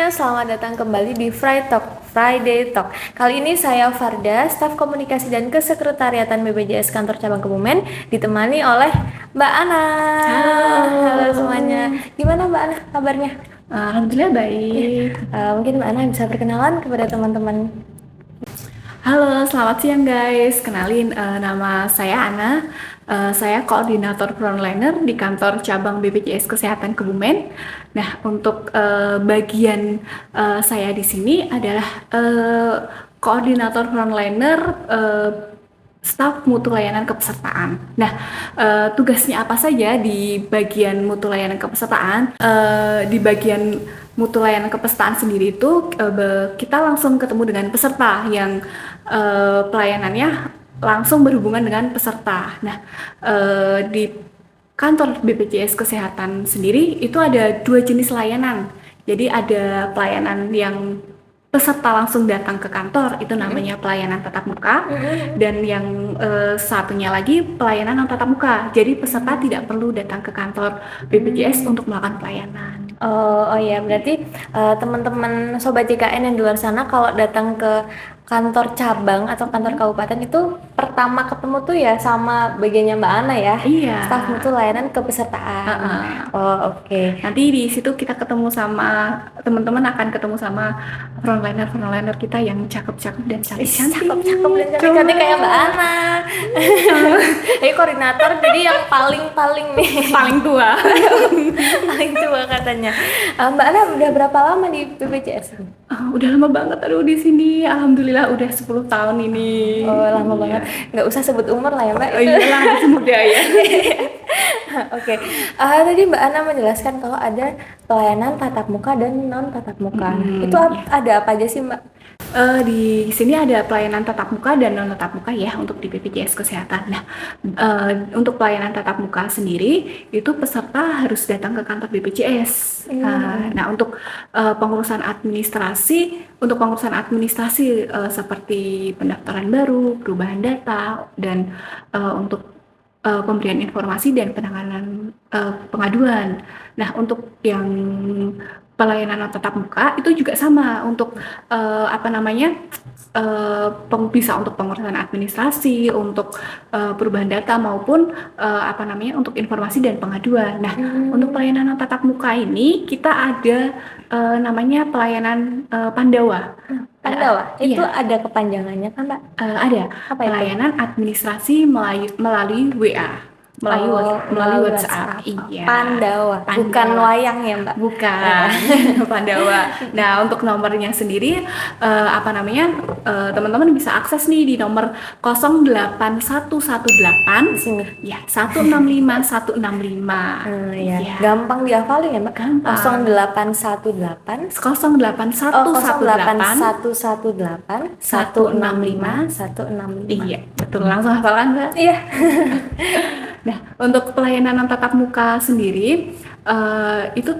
semuanya, selamat datang kembali di Friday Talk. Kali ini saya Farda, staf komunikasi dan kesekretariatan BPJS Kantor Cabang Kebumen, ditemani oleh Mbak Ana. Halo semuanya. Gimana Mbak Ana kabarnya? Alhamdulillah baik. Mungkin Mbak Ana bisa perkenalan kepada teman-teman. Halo, selamat siang guys. Kenalin, nama saya Ana. Saya koordinator frontliner di kantor cabang BPJS Kesehatan Kebumen. Nah, untuk bagian saya di sini adalah koordinator frontliner staf mutu layanan kepesertaan. Nah, tugasnya apa saja di bagian mutu layanan kepesertaan? Di bagian mutu layanan kepesertaan sendiri itu kita langsung ketemu dengan peserta yang pelayanannya langsung berhubungan dengan peserta. Nah, di kantor BPJS Kesehatan sendiri itu ada 2 jenis layanan. Jadi ada pelayanan yang peserta langsung datang ke kantor, itu namanya pelayanan tatap muka, dan yang satunya lagi pelayanan non tatap muka. Jadi peserta tidak perlu datang ke kantor BPJS untuk melakukan pelayanan. Oh ya, berarti teman-teman Sobat JKN yang di luar sana kalau datang ke kantor cabang atau kantor kabupaten itu pertama ketemu tuh ya sama bagiannya Mbak Ana ya? Iya. Staf mutu layanan kepesertaan. Oh oke. Nanti di situ kita ketemu sama teman-teman, akan ketemu sama frontliner kita yang cakep-cakep dan cantik-cantik. Cakep-cakep dan cantik-cantik kayak Mbak Ana. Ini koordinator jadi yang paling nih. Paling tua. Paling tua katanya. Mbak Ana udah berapa lama di BPJS? Udah lama banget, aduh di sini. Alhamdulillah udah 10 tahun ini. Oh lama banget. Nggak usah sebut umur lah ya Mbak. Oh iyalah, masih muda ya. Oke. Tadi Mbak Ana menjelaskan kalau ada pelayanan tatap muka dan non tatap muka. Itu ada apa aja sih Mbak? Di sini ada pelayanan tatap muka dan non tatap muka ya untuk di BPJS Kesehatan. Nah, untuk pelayanan tatap muka sendiri itu peserta harus datang ke kantor BPJS. Nah, untuk pengurusan administrasi seperti pendaftaran baru, perubahan data, dan untuk pemberian informasi dan penanganan pengaduan. Nah, untuk yang pelayanan tatap muka itu juga sama untuk bisa untuk pengurusan administrasi, untuk perubahan data maupun untuk informasi dan pengaduan. Nah, untuk pelayanan tatap muka ini kita ada namanya pelayanan Pandawa. Pandawa? Itu iya. ada kepanjangannya kan Mbak? Ada. Apa itu? Pelayanan administrasi melalui WA. Melalui WhatsApp. Iya. Pandawa. Bukan wayang ya Mbak? Bukan. Pandawa. Nah, untuk nomornya sendiri teman-teman bisa akses nih di nomor 08118 Di sini. ya 165 165. Iya. Ya. Gampang dihafalin ya Mbak? Gampang. 0818 08118 165 165. Iya, betul, langsung hafalan Mbak. Iya. Nah, untuk pelayanan tatap muka sendiri, itu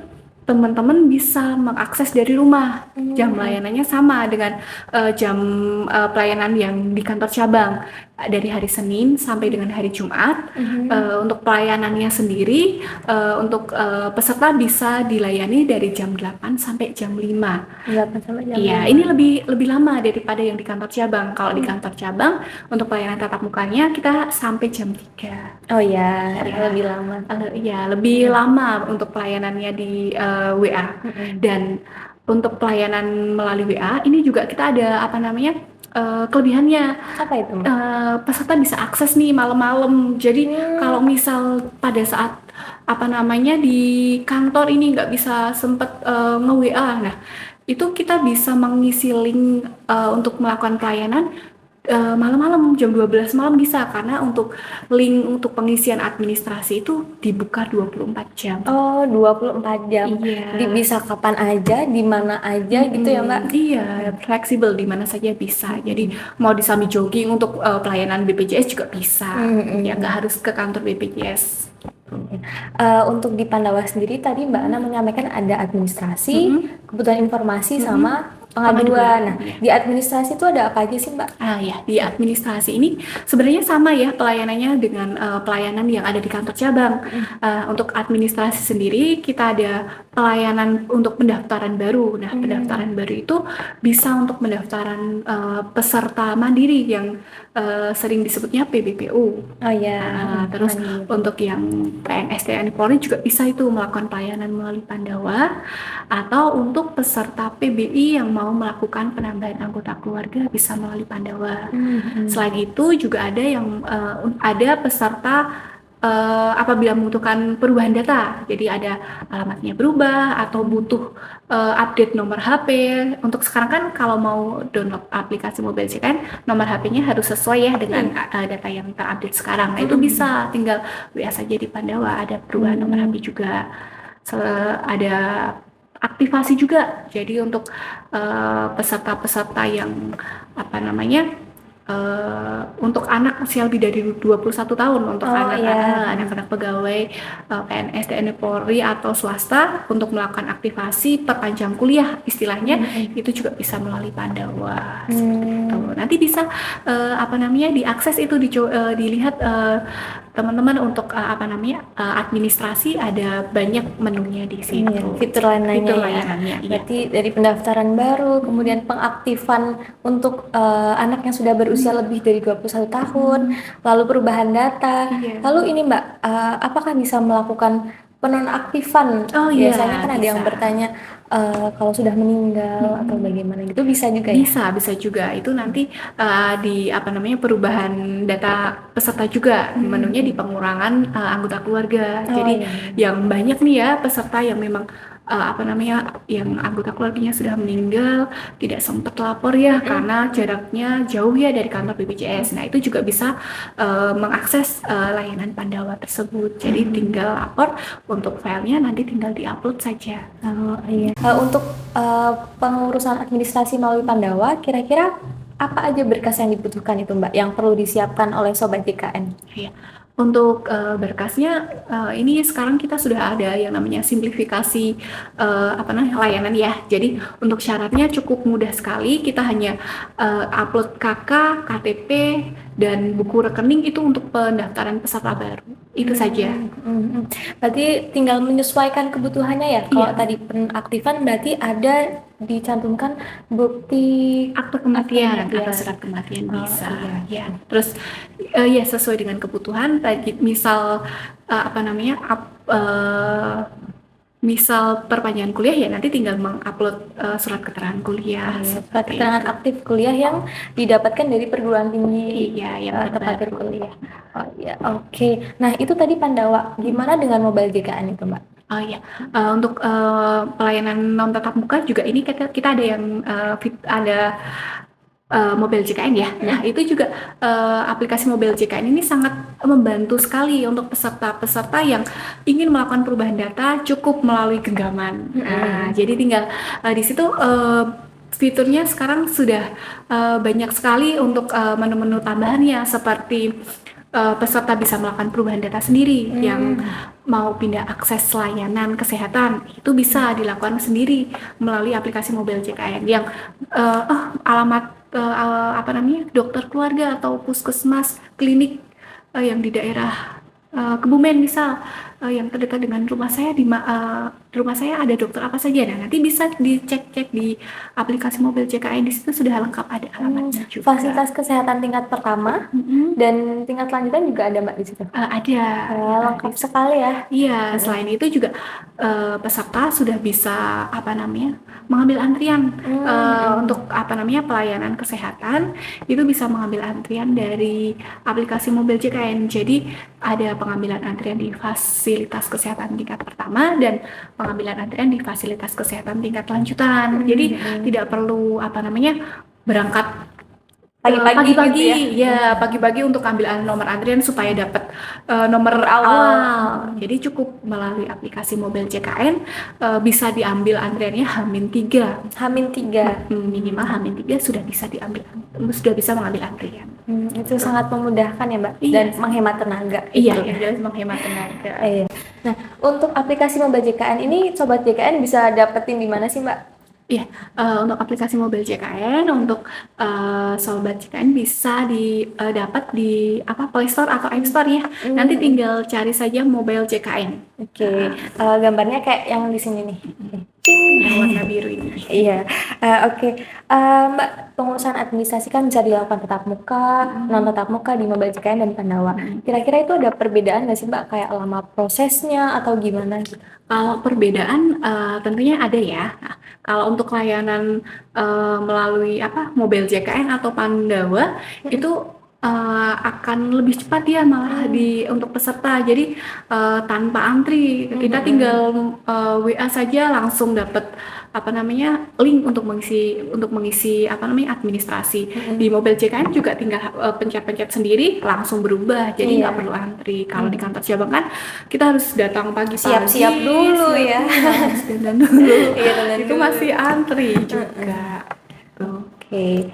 teman-teman bisa mengakses dari rumah. Jam layanannya sama dengan jam pelayanan yang di kantor cabang, dari hari Senin sampai dengan hari Jumat. Untuk pelayanannya sendiri, untuk peserta bisa dilayani dari jam 8 sampai jam 5. 8 sampai jam Iya, 5. ini lebih lama daripada yang di kantor cabang. Kalau di kantor cabang, untuk pelayanan tatap mukanya kita sampai jam 3. Oh ya, lebih lama. Iya, lebih lama untuk pelayanannya di WA. Dan untuk pelayanan melalui WA, ini juga kita ada kelebihannya. Apa itu Mbak? Peserta bisa akses nih malam-malam. Jadi kalau misal pada saat di kantor ini nggak bisa sempet nge-WA, nah itu kita bisa mengisi link untuk melakukan pelayanan malam-malam jam 12 malam bisa, karena untuk link untuk pengisian administrasi itu dibuka 24 jam. Oh, 24 jam. Iya. Bisa kapan aja, di mana aja gitu ya Mbak? Iya, fleksibel, di mana saja bisa. Jadi mau di sambil jogging untuk pelayanan BPJS juga bisa. Ya nggak harus ke kantor BPJS. Untuk di Pandawa sendiri tadi Mbak Ana menyampaikan ada administrasi, kebutuhan informasi sama Pengaduan. Nah, Iya. di administrasi itu ada apa aja sih, Mbak? Ya, di administrasi ini sebenarnya sama ya pelayanannya dengan pelayanan yang ada di kantor cabang. Untuk administrasi sendiri kita ada pelayanan untuk pendaftaran baru. Nah, pendaftaran baru itu bisa untuk pendaftaran peserta mandiri yang sering disebutnya PBPU. Oh ya. Terus untuk yang PNS TNI Polri juga bisa itu melakukan pelayanan melalui Pandawa, atau untuk peserta PBI yang mau melakukan penambahan anggota keluarga bisa melalui Pandawa. Selain itu juga ada yang ada peserta apabila membutuhkan perubahan data, jadi ada alamatnya berubah atau butuh update nomor HP. Untuk sekarang kan kalau mau download aplikasi Mobile JKN, nomor HP-nya harus sesuai ya dengan data yang terupdate sekarang. Nah itu bisa tinggal WA saja di Pandawa, ada perubahan nomor HP juga. Ada aktivasi juga, jadi untuk peserta-peserta yang apa namanya untuk anak usia lebih dari 21 tahun, untuk anak-anak pegawai PNS TNI Polri atau swasta untuk melakukan aktivasi perpanjang kuliah istilahnya, itu juga bisa melalui Pandawa. Nanti bisa diakses itu, dilihat teman-teman untuk administrasi, ada banyak menunya di situ. Fitur layanannya. Berarti dari pendaftaran baru, kemudian pengaktifan untuk anak yang sudah berusia lebih dari 21 tahun, lalu perubahan data. Lalu ini Mbak, apakah bisa melakukan penonaktifan? Biasanya kan ada yang bertanya kalau sudah meninggal atau bagaimana gitu, bisa juga ya? Bisa juga. Itu nanti di perubahan data peserta juga, menunya di pengurangan anggota keluarga. Jadi yang banyak nih ya peserta yang memang yang anggota keluarganya sudah meninggal, tidak sempat lapor ya karena jaraknya jauh ya dari kantor BPJS. Nah itu juga bisa mengakses layanan Pandawa tersebut. Jadi tinggal lapor, untuk filenya nanti tinggal diupload saja. Untuk pengurusan administrasi melalui Pandawa, kira-kira apa aja berkas yang dibutuhkan itu Mbak, yang perlu disiapkan oleh Sobat JKN? Untuk berkasnya, ini sekarang kita sudah ada yang namanya simplifikasi layanan ya. Jadi untuk syaratnya cukup mudah sekali. Kita hanya upload KK, KTP, dan buku rekening itu untuk pendaftaran peserta baru. Itu saja. Berarti tinggal menyesuaikan kebutuhannya ya. Kalau tadi penaktifan berarti ada dicantumkan bukti akte kematian atau surat kematian bisa. Terus sesuai dengan kebutuhan. Tadi misal misal perpanjangan kuliah ya nanti tinggal mengupload surat keterangan kuliah. Surat keterangan aktif kuliah yang didapatkan dari perguruan tinggi yang tempat berkuliah. Nah itu tadi Pandawa. Gimana dengan Mobile JKN itu Mbak? Untuk pelayanan non tatap muka juga ini kita ada yang ada Mobile JKN ya. Nah itu juga aplikasi Mobile JKN ini sangat membantu sekali untuk peserta-peserta yang ingin melakukan perubahan data cukup melalui genggaman. Jadi tinggal di situ fiturnya sekarang sudah banyak sekali untuk menu-menu tambahannya, seperti peserta bisa melakukan perubahan data sendiri, yang mau pindah akses layanan kesehatan itu bisa dilakukan sendiri melalui aplikasi Mobile JKN, yang alamat dokter keluarga atau puskesmas, klinik yang di daerah Kebumen misal, yang terdekat dengan rumah saya, rumah saya ada dokter apa saja. Nah nanti bisa dicek di aplikasi Mobile JKN, di situ sudah lengkap, ada alamatnya juga. Fasilitas kesehatan tingkat pertama dan tingkat lanjutan juga ada Mbak di situ? Ada. Lengkap sekali ya. Iya, selain itu juga peserta sudah bisa mengambil antrian untuk pelayanan kesehatan, itu bisa mengambil antrian dari aplikasi Mobile JKN. Jadi ada pengambilan antrian di fasilitas kesehatan tingkat pertama dan pengambilan antrian di fasilitas kesehatan tingkat lanjutan. Jadi tidak perlu berangkat pagi-pagi gitu ya. Pagi-pagi untuk ambil nomor antrian supaya dapat nomor awal. Jadi cukup melalui aplikasi Mobile JKN bisa diambil antriannya H-3. Minimal H-3 sudah bisa mengambil antrian. Itu sangat memudahkan ya Mbak, dan menghemat tenaga. Jelas menghemat tenaga. Nah, untuk aplikasi Mobile JKN ini Sobat JKN bisa dapetin di mana sih Mbak? Iya, untuk aplikasi mobil JKN, untuk sobat JKN bisa dapat di Play Store atau App Store ya. Nanti tinggal cari saja mobil JKN. Oke, gambarnya kayak yang di sini nih. Yang warna biru ini. Iya, oke. Mbak, pengurusan administrasi kan bisa dilakukan tatap muka, non tatap muka di Mobile JKN dan Pandawa. Kira-kira itu ada perbedaan nggak sih Mbak, kayak lama prosesnya atau gimana gitu? Kalau perbedaan tentunya ada ya. Nah, kalau untuk layanan melalui mobil JKN atau Pandawa itu akan lebih cepat ya malah untuk peserta. Jadi tanpa antri, kita tinggal WA saja langsung dapat link untuk mengisi administrasi. Di mobil JKN juga tinggal pencet-pencet sendiri langsung berubah. Jadi nggak perlu antri. Kalau di kantor cabang kan kita harus datang pagi-pagi, Siap-siap dulu ya. Harus dandan dulu. Iya, dandan Itu dulu. masih antri juga. Tuh. Oke,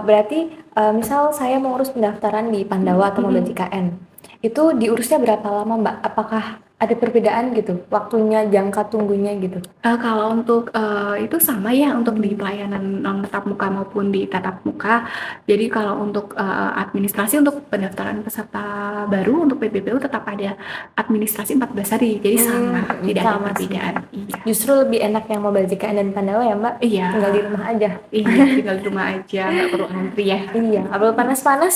berarti misal saya mau urus pendaftaran di Pandawa atau Mobile JKN, itu diurusnya berapa lama Mbak? Apakah ada perbedaan gitu, waktunya, jangka tunggunya gitu? Kalau untuk itu sama ya untuk di pelayanan non tatap muka maupun di tatap muka. Jadi kalau untuk administrasi untuk pendaftaran peserta baru untuk PPPU tetap ada administrasi 14 hari. Jadi sama, tidak ada sama perbedaan. Iya. Justru lebih enak yang Mobile JKN dan Pandawa ya Mbak? Iya. Tinggal di rumah aja. Iya, tinggal di rumah aja, nggak perlu antri ya. Iya, nggak perlu panas-panas.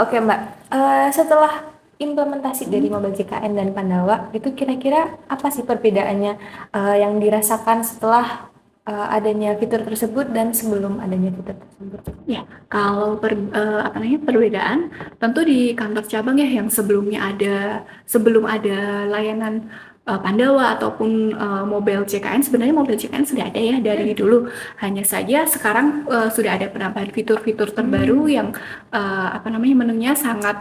Oke Mbak, setelah implementasi dari Mobile JKN dan Pandawa, itu kira-kira apa sih perbedaannya yang dirasakan setelah adanya fitur tersebut dan sebelum adanya fitur tersebut? Ya, kalau perbedaan tentu di kantor cabang ya yang sebelum ada layanan Pandawa ataupun mobil JKN, sebenarnya mobil JKN sudah ada ya dari dulu. Hanya saja sekarang sudah ada penambahan fitur-fitur terbaru yang menunya sangat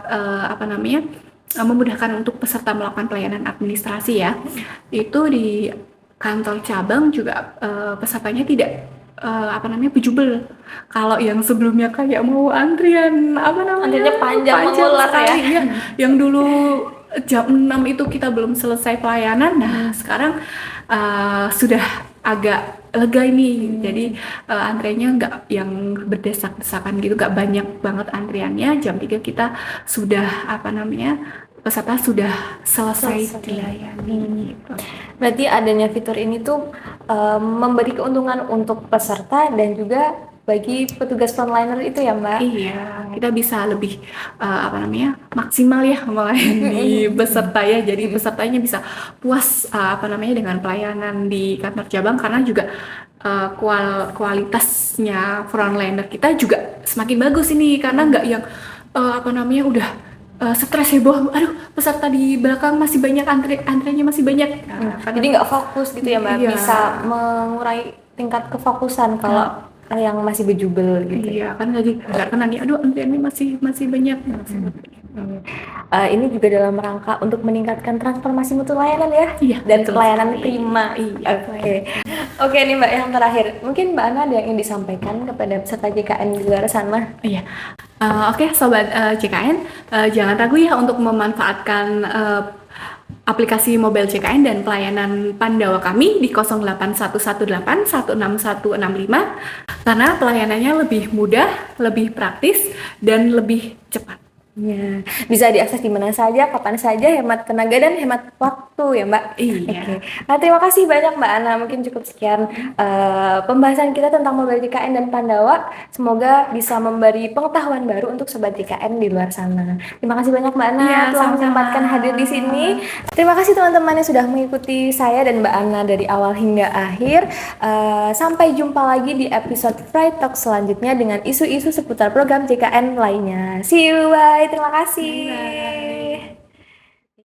memudahkan untuk peserta melakukan pelayanan administrasi ya. Itu di kantor cabang juga pesertanya tidak bejubel. Kalau yang sebelumnya kayak mau antrian Antriannya panjang mengular sekali, ya. Yang dulu jam 6 itu kita belum selesai pelayanan. Nah, sekarang sudah agak lega ini. Jadi antriannya nggak yang berdesak-desakan gitu, nggak banyak banget antriannya. Jam 3 kita sudah peserta sudah selesai dilayani gitu. Berarti adanya fitur ini tuh memberi keuntungan untuk peserta dan juga bagi petugas frontliner itu ya Mbak? Iya, kita bisa lebih maksimal ya melayani peserta ya. Jadi pesertanya bisa puas dengan pelayanan di kantor cabang karena juga kualitasnya frontliner kita juga semakin bagus ini karena nggak yang udah stres heboh, aduh peserta di belakang masih banyak, antriannya masih banyak. Jadi nggak fokus gitu ya Mbak, Iya. bisa mengurai tingkat kefokusan kalau yang masih bejubel gitu. Iya, kan jadi nggak kena nih, aduh antriannya masih banyak. Ini juga dalam rangka untuk meningkatkan transformasi mutu layanan ya, Iya, dan betul pelayanan sekali. prima. Iya, Oke nih Mbak, yang terakhir, mungkin Mbak Ana ada yang ingin disampaikan kepada peserta JKN di luar sana? Iya. Oke, sobat JKN, jangan ragu ya untuk memanfaatkan aplikasi mobil JKN dan pelayanan Pandawa kami di 08118 16165 karena pelayanannya lebih mudah, lebih praktis, dan lebih cepat. Ya, bisa diakses di mana saja, kapan saja, hemat tenaga dan hemat waktu ya Mbak. Iya. Oke. Nah, terima kasih banyak Mbak Ana. Mungkin cukup sekian pembahasan kita tentang Mobile JKN dan Pandawa. Semoga bisa memberi pengetahuan baru untuk sobat JKN di luar sana. Terima kasih banyak Mbak Ana Iya, telah sama-sama. menyempatkan hadir di sini. Terima kasih teman-teman yang sudah mengikuti saya dan Mbak Ana dari awal hingga akhir. Sampai jumpa lagi di episode Friday Talk selanjutnya dengan isu-isu seputar program JKN lainnya. See you, bye. Terima kasih. Bye.